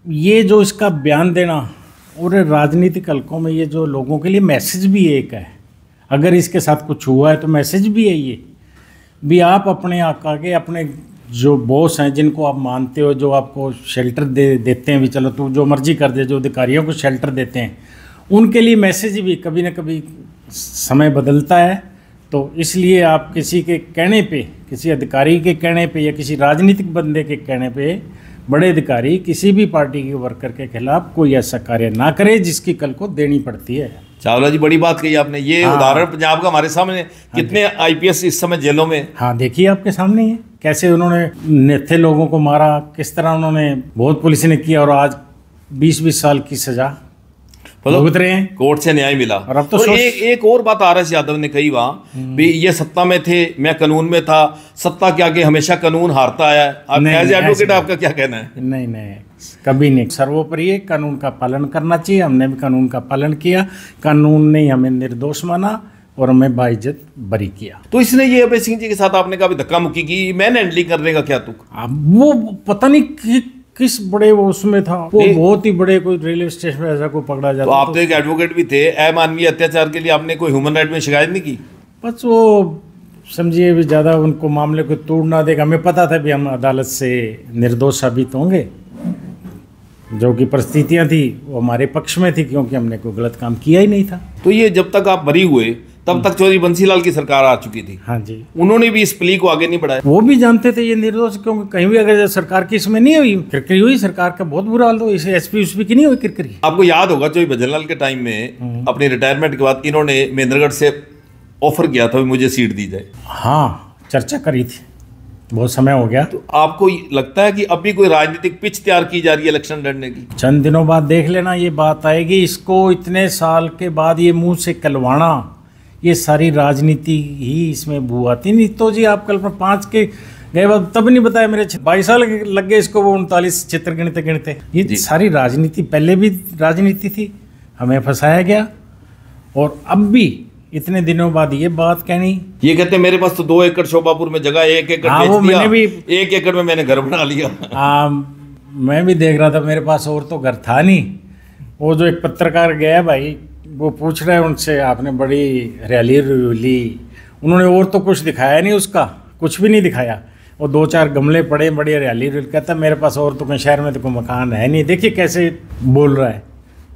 ये जो इसका बयान देना और राजनीतिक हलकों में ये जो लोगों के लिए मैसेज भी एक है, अगर इसके साथ कुछ हुआ है तो मैसेज भी है ये भी, आप अपने आका के, अपने जो बॉस हैं जिनको आप मानते हो, जो आपको शेल्टर देते हैं, भी चलो तू जो मर्जी कर दे, जो अधिकारियों को शेल्टर देते हैं, उनके लिए मैसेज भी कभी ना कभी समय बदलता है। तो इसलिए आप किसी के कहने पे, किसी अधिकारी के कहने पे या किसी राजनीतिक बंदे के कहने पे, बड़े अधिकारी किसी भी पार्टी के वर्कर के खिलाफ कोई ऐसा कार्य ना करे जिसकी कल को देनी पड़ती है। चावला जी बड़ी बात कही आपने। ये उदाहरण पंजाब का हमारे सामने, कितने IPS इस समय जेलों में। हाँ देखिए आपके सामने ही कैसे उन्होंने नेथे लोगों को मारा, किस तरह उन्होंने, बहुत पुलिस ने किया, और आज 20-20 साल की सजा भुगत रहे हैं, कोर्ट से न्याय मिला। और अब तो एक और बात RS यादव ने कही वहां भी, ये सत्ता में थे, मैं कानून में था, सत्ता के आगे हमेशा कानून हारता आया है। आप एज एडवोकेट आपका क्या कहना है? नहीं, कभी नहीं। सर्वोपरि कानून का पालन करना चाहिए। हमने भी कानून का पालन किया, कानून ने हमें निर्दोष माना और हमें बाइज्जत बरी किया। तो इसने ये अभय सिंह जी के साथ आपने कहा धक्का मुक्की की, मैन हैंडलिंग करने का क्या तुक? वो पता नहीं किस बड़े वो उसमें था, वो बहुत ही बड़े कोई रेलवे स्टेशन में ऐसा कोई पकड़ा जाता। तो आप तो एक एडवोकेट भी थे, अमानवीय अत्याचार के लिए आपने कोई ह्यूमन राइट में शिकायत नहीं की? बस वो समझिए भी ज़्यादा उनको मामले को तोड़ ना देगा। हमें पता था भी हम अदालत से निर्दोष साबित होंगे, जो कि परिस्थितियां थी वो हमारे पक्ष में थी, क्योंकि हमने कोई गलत काम किया ही नहीं था। तो ये जब तक आप बरी हुए तब तक चौधरी बंसीलाल की सरकार आ चुकी थी। हाँ जी, उन्होंने भी इस प्ली को आगे नहीं बढ़ाया। वो भी जानते थे ये निर्दोष, क्योंकि कहीं भी अगर सरकार की इसमें नहीं हुई, किरकिरी हुई, सरकार का बहुत बुरा हाल, तो इसे SP की नहीं हुई किरकिरी। आपको याद होगा चौधरी भजनलाल के टाइम में अपनी रिटायरमेंट के बाद इन्होंने महेंद्रगढ़ से ऑफर किया था मुझे सीट दी जाए। हाँ, चर्चा करी थी, बहुत समय हो गया। तो आपको लगता है कि अभी कोई राजनीतिक पिच तैयार की जा रही है इलेक्शन लड़ने की? चंद दिनों बाद देख लेना ये बात आएगी। इसको इतने साल के बाद ये मुंह से कलवाना, ये सारी राजनीति ही इसमें बू आती। नहीं तो जी आप कल 5 के गए बाद तब नहीं बताया, मेरे 22 साल लग गए इसको, वो 39 चित्र गिनते। ये सारी राजनीति, पहले भी राजनीति थी, हमें फंसाया गया, और अब भी इतने दिनों बाद ये बात कहनी। ये कहते हैं मेरे पास तो 2 एकड़ शोभापुर में जगह, 1 एकड़ बेच दिया, मैंने भी 1 एकड़ में मैंने घर बना लिया। मैं भी देख रहा था, मेरे पास और तो घर था नहीं। वो जो एक पत्रकार गया भाई, वो पूछ रहे हैं उनसे, आपने बड़ी हरियाली ली, उन्होंने और तो कुछ दिखाया नहीं, उसका कुछ भी नहीं दिखाया। और 2-4 गमले पड़े, बड़ी हरियाली, कहता मेरे पास और तो कहीं शहर में तो कोई मकान है नहीं। देखिए कैसे बोल रहा है,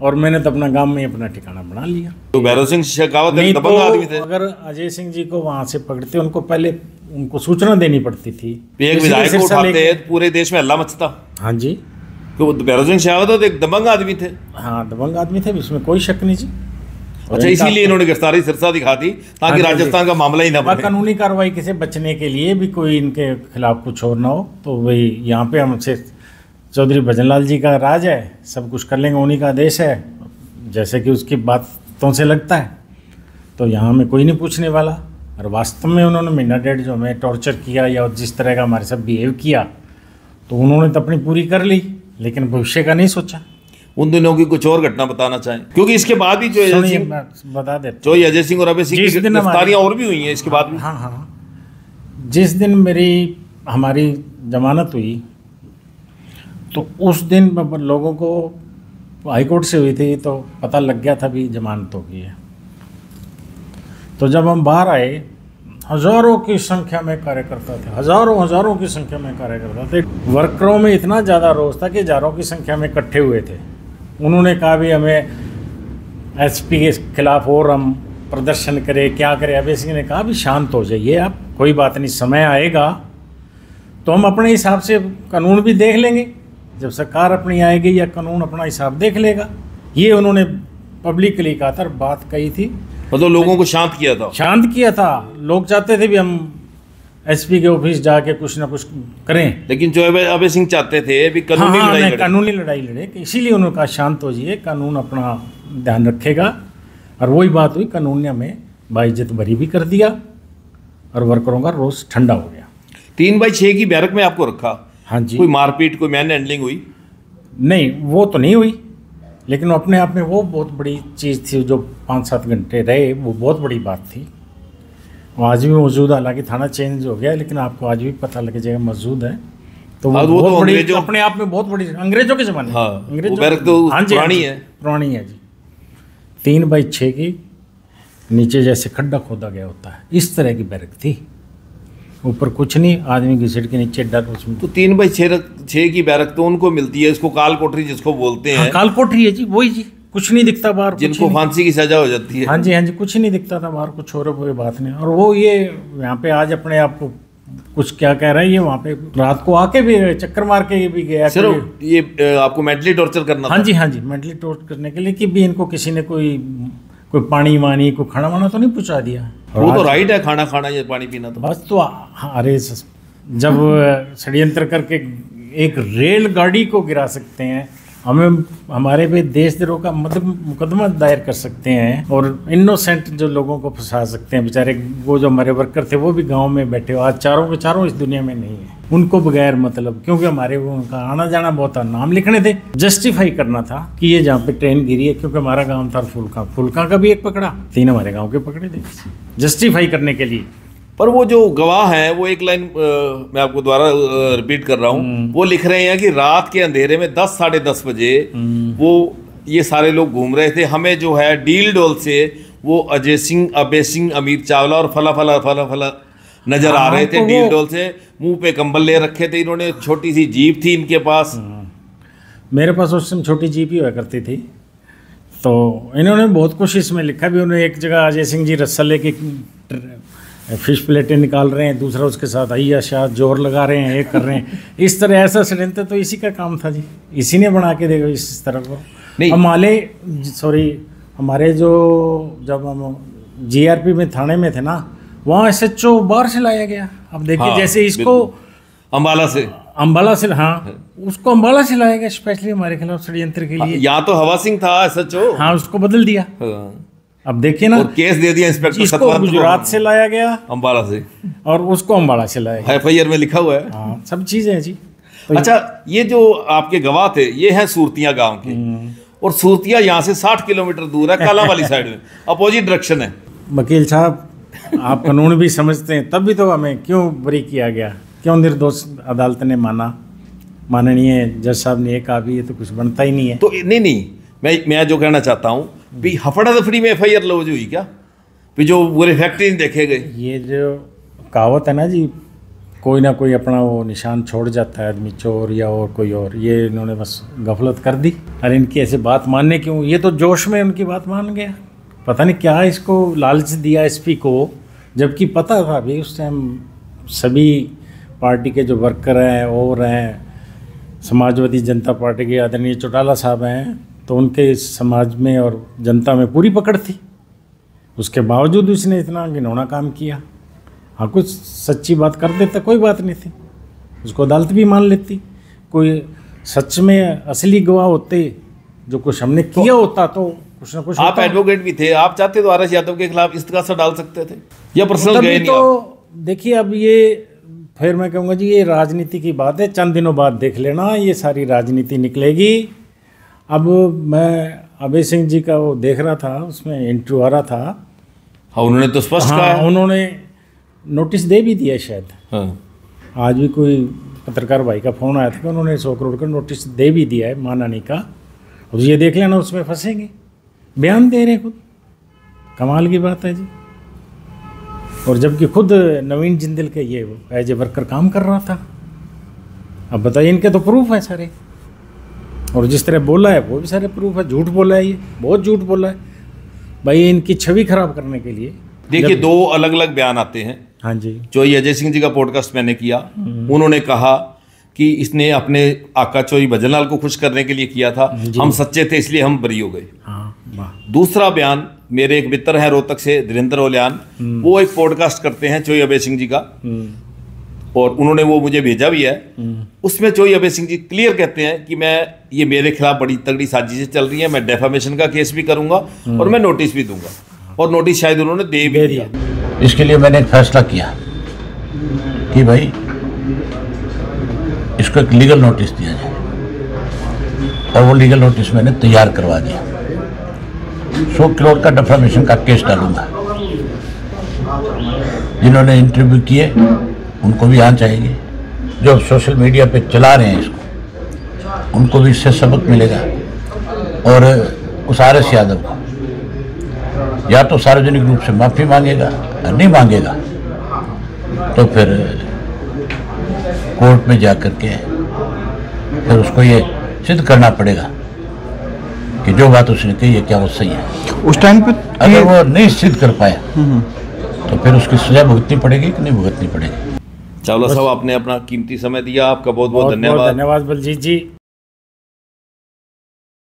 और मैंने तो अपना गांव में अपना ठिकाना बना लिया। तो भैरव सिंह शेखावत नहीं दबंग आदमी थे। अगर अजय सिंह जी को वहां से पकड़ते, उनको पहले उनको सूचना देनी पड़ती थी। एक विधायक को उठाते पूरे देश में हल्ला मचता। हाँ जी, तो भैरव सिंह शेखावत एक दबंग आदमी थे। हाँ, दबंग आदमी थे, इसमें कोई शक नहीं जी। अच्छा, इसीलिए इन्होंने गिरफ्तारी सिरसा दिखा दी ताकि राजस्थान का मामला ही ना बने। कानूनी कार्रवाई से बचने के लिए भी कोई इनके खिलाफ कुछ और ना हो, तो वही यहाँ पे हमसे चौधरी भजनलाल जी का राज है, सब कुछ कर लेंगे, उन्हीं का आदेश है, जैसे कि उसकी बातों से लगता है। तो यहाँ में कोई नहीं पूछने वाला। और वास्तव में उन्होंने 1.5 महीना जो हमें टॉर्चर किया या जिस तरह का हमारे साथ बिहेव किया, तो उन्होंने तो अपनी पूरी कर ली, लेकिन भविष्य का नहीं सोचा। उन दिनों की कुछ और घटना बताना चाहें, क्योंकि इसके बाद भी जो अजय सुनिए, सिंह, मैं बता देता जो अजय सिंह और अभय सिंह जिस की दिन हमारे- गिरफ्तारियां और भी हुई हैं इसके बाद हूँ। भी। हाँ हाँ, जिस दिन हमारी जमानत हुई तो उस दिन लोगों को हाईकोर्ट से हुई थी तो पता लग गया था भी जमानत हो गई है। तो जब हम बाहर आए, हजारों की संख्या में कार्यकर्ता थे, हजारों की संख्या में कार्यकर्ता थे। वर्करों में इतना ज़्यादा रोष था कि हजारों की संख्या में इकट्ठे हुए थे। उन्होंने कहा भी हमें एसपी के खिलाफ और हम प्रदर्शन करें, क्या करें। अभय सिंह ने कहा भी शांत हो जाइए आप, कोई बात नहीं, समय आएगा तो हम अपने हिसाब से कानून भी देख लेंगे, जब सरकार अपनी आएगी या कानून अपना हिसाब देख लेगा। ये उन्होंने पब्लिकली कहा था, बात कही थी, मतलब लोगों को शांत किया था। शांत किया था। लोग चाहते थे भी हम एसपी के ऑफिस जाके कुछ ना कुछ करें, लेकिन जो अभय सिंह चाहते थे भी कानूनी लड़ाई लड़े। कानूनी लड़ाई लड़े, इसीलिए उन्होंने कहा शांत हो जाइए, कानून अपना ध्यान रखेगा। और वही बात हुई, कानून ने हमें बाइज्जत बरी भी कर दिया और वर्करों का रोष ठंडा हो गया। 3/6 की बैरक में आपको रखा। हाँ जी। कोई मारपीट, कोई मैन हैंडलिंग हुई? नहीं, वो तो नहीं हुई, लेकिन अपने आप में वो बहुत बड़ी चीज़ थी। जो 5-7 घंटे रहे वो बहुत बड़ी बात थी। वो आज भी मौजूद, हालांकि थाना चेंज हो गया, लेकिन आपको आज भी पता लग जाएगा मौजूद है। तो वो वो बहुत तो बड़ी, अंग्रेजों, अपने आप में बहुत बड़ी, अंग्रेजों के ज़माने। हाँ, अंग्रेजों वो बैरक तो हाँ जी, पुरानी हाँ जी, है। पुरानी है जी। 3/6 की, नीचे जैसे खड्डा खोदा गया होता है, इस तरह की बैरक थी। ऊपर कुछ नहीं, आदमी घिसट के नीचे डर उसमें। तो 3/6 की बैरक तो उनको मिलती है, इसको काल कोठरी जिसको बोलते हैं। हाँ, काल कोठरी है जी, वही जी, कुछ नहीं दिखता बाहर, कुछ जिनको ही नहीं। फांसी की सजा हो जाती है। हाँ जी हाँ जी, कुछ नहीं दिखता था बाहर, कुछ और कोई बात नहीं। और वो ये यहाँ पे आज अपने आप को कुछ क्या कह रहा है, ये वहाँ पे रात को आके भी चक्कर मार के भी गया। सिर्फ ये आपको मेंटली टॉर्चर करना हाँ था। जी हाँ जी, मेंटली टॉर्चर करने के लिए कि भी इनको किसी ने कोई पानी वानी, कोई खाना वाना तो नहीं पहुँचा दिया। वो तो राइट है, खाना खाना या पानी पीना तो। बस तो हाँ, अरे जब षड्यंत्र करके एक रेलगाड़ी को गिरा सकते हैं, हमें हमारे पे देशद्रोह का मुकदमा दायर कर सकते हैं और इनोसेंट जो लोगों को फंसा सकते हैं। बेचारे वो जो हमारे वर्कर थे वो भी गांव में बैठे हो, आज चारों के चारों इस दुनिया में नहीं है। उनको बगैर मतलब, क्योंकि हमारे वो उनका आना जाना बहुत था, नाम लिखने थे, जस्टिफाई करना था कि ये जहाँ पे ट्रेन गिरी है, क्योंकि हमारा गाँव था फुलका का भी एक पकड़ा, 3 हमारे गाँव के पकड़े थे, जस्टिफाई करने के लिए। पर वो जो गवाह हैं वो एक लाइन मैं आपको दोबारा रिपीट कर रहा हूँ, वो लिख रहे हैं कि रात के अंधेरे में 10 साढ़े 10 बजे वो ये सारे लोग घूम रहे थे। हमें जो है डील डोल से वो अजय सिंह, अभय सिंह, अमित चावला और फला नजर आ रहे थे। तो डील डोल से मुंह पे कंबल ले रखे थे इन्होंने, छोटी सी जीप थी इनके पास। मेरे पास उस समय छोटी जीप ही हुआ करती थी। तो इन्होंने बहुत कुछ इसमें लिखा भी। उन्होंने एक जगह अजय सिंह जी रस्सा लेके फिश प्लेटें निकाल रहे हैं, दूसरा उसके साथ अय्या शाह जोर लगा रहे हैं, ये कर रहे हैं, इस तरह ऐसा षड्यंत्र तो इसी का काम था जी, इसी ने बना के देखो इस तरह को। नहीं, हमारे जो जब हम जीआरपी में थाने में थे ना, वहाँ SHO बाहर से लाया गया। अब देखिए हाँ, जैसे इसको अम्बाला से, हाँ, उसको अम्बाला से लाया गया स्पेशली हमारे खिलाफ षड्यंत्र के लिए। यहाँ तो हवा सिंह था SHO। हाँ, उसको बदल दिया। हाँ। अब देखिए ना, और केस दे दिया इंस्पेक्टर इसको सतपाल गुजरात से लाया गया अम्बाला से, और उसको अम्बाला से लाया गया। FIR में लिखा हुआ है। हाँ, सब चीजें हैं जी। तो अच्छा, ये जो आपके गवाह थे ये हैं सूरतिया गांव के, और सूरतिया यहाँ से 60 किलोमीटर दूर है, काला वाली साइड में, अपोजिट डायरेक्शन है। वकील साहब, आप कानून भी समझते हैं, तब भी तो हमें क्यों बरी किया गया, क्यों निर्दोष अदालत ने माना, माननीय जज साहब ने कहा भी ये तो कुछ बनता ही नहीं है। तो नहीं, मैं जो कहना चाहता हूँ भी हफड़ा दफड़ी में FIR लॉज हुई क्या, भी जो पूरे फैक्ट्री देखे गए। ये जो कहावत है ना जी, कोई ना कोई अपना वो निशान छोड़ जाता है आदमी, चोर या और कोई और, ये इन्होंने बस गफलत कर दी। अरे इनकी ऐसे बात मानने क्यों, ये तो जोश में उनकी बात मान गया, पता नहीं क्या इसको लालच दिया SP को, जबकि पता था भी उस टाइम सभी पार्टी के जो वर्कर हैं और हैं, समाजवादी जनता पार्टी के आदरणीय चौटाला साहब हैं, तो उनके समाज में और जनता में पूरी पकड़ थी। उसके बावजूद उसने इतना घिनौना काम किया। हाँ, कुछ सच्ची बात कर देता कोई बात नहीं थी, उसको अदालत भी मान लेती। कोई सच में असली गवाह होते, जो कुछ हमने किया होता, तो कुछ ना कुछ आप एडवोकेट भी थे, आप चाहते तो RS यादव के खिलाफ इस्तीगासा डाल सकते थे, या पर्सनल गए नहीं तो देखिए, अब ये फिर मैं कहूँगा जी, ये राजनीति की बात है, चंद दिनों बाद देख लेना, ये सारी राजनीति निकलेगी। अब मैं अभय सिंह जी का वो देख रहा था, उसमें इंटरव्यू आ रहा था। हाँ, उन्होंने तो स्पष्ट कहा हाँ, है। उन्होंने नोटिस दे भी दिया शायद। हाँ, आज भी कोई पत्रकार भाई का फ़ोन आया था कि उन्होंने 100 करोड़ का नोटिस दे भी दिया है मानानी का। अब ये देख लेना, उसमें फंसेंगे। बयान दे रहे खुद, कमाल की बात है जी। और जबकि खुद नवीन जिंदल के ये एज ए वर्कर काम कर रहा था। अब बताइए, इनके तो प्रूफ है सारे, और जिस तरह बोला है वो भी सारे प्रूफ है। झूठ बोला है, ये बहुत झूठ बोला है भाई, इनकी छवि खराब करने के लिए। देखिए, दो अलग अलग बयान आते हैं। हाँ जी, जो ये अजय सिंह जी का पॉडकास्ट मैंने किया, उन्होंने कहा कि इसने अपने आका चोई भजनलाल को खुश करने के लिए किया था, हम सच्चे थे इसलिए हम बरी हो गए। हाँ, वाह। दूसरा बयान, मेरे एक मित्र हैं रोहतक से, धीरेन्द्र ओलियान, वो एक पॉडकास्ट करते हैं चोई अभय सिंह जी का, और उन्होंने वो मुझे भेजा भी है। उसमें चोई अभय सिंह जी क्लियर कहते हैं कि ये मेरे खिलाफ बड़ी तगड़ी साजिशें चल रही है, मैं डेफामेशन का केस भी करूंगा और मैं नोटिस भी दूंगा, और नोटिस शायद उन्होंने दे भी दिया। इसके लिए मैंने एक फैसला किया कि भाई इसको एक लीगल नोटिस दिया जाए, और वो लीगल नोटिस मैंने तैयार करवा दिया। 100 करोड़ का डेफामेशन का केस डालूंगा। जिन्होंने इंटरव्यू किए उनको भी आना चाहिए, जो सोशल मीडिया पे चला रहे हैं इसको, उनको भी इससे सबक मिलेगा। और उस आरएस यादव को या तो सार्वजनिक रूप से माफ़ी मांगेगा, नहीं मांगेगा तो फिर कोर्ट में जा कर के फिर उसको ये सिद्ध करना पड़ेगा कि जो बात उसने कही है क्या वो सही है। उस टाइम पे अगर वो नहीं सिद्ध कर पाया तो फिर उसकी सजा भुगतनी पड़ेगी कि नहीं भुगतनी पड़ेगी। चावला साहब, आपने अपना कीमती समय दिया, आपका बहुत बहुत धन्यवाद। धन्यवाद बलजीत जी।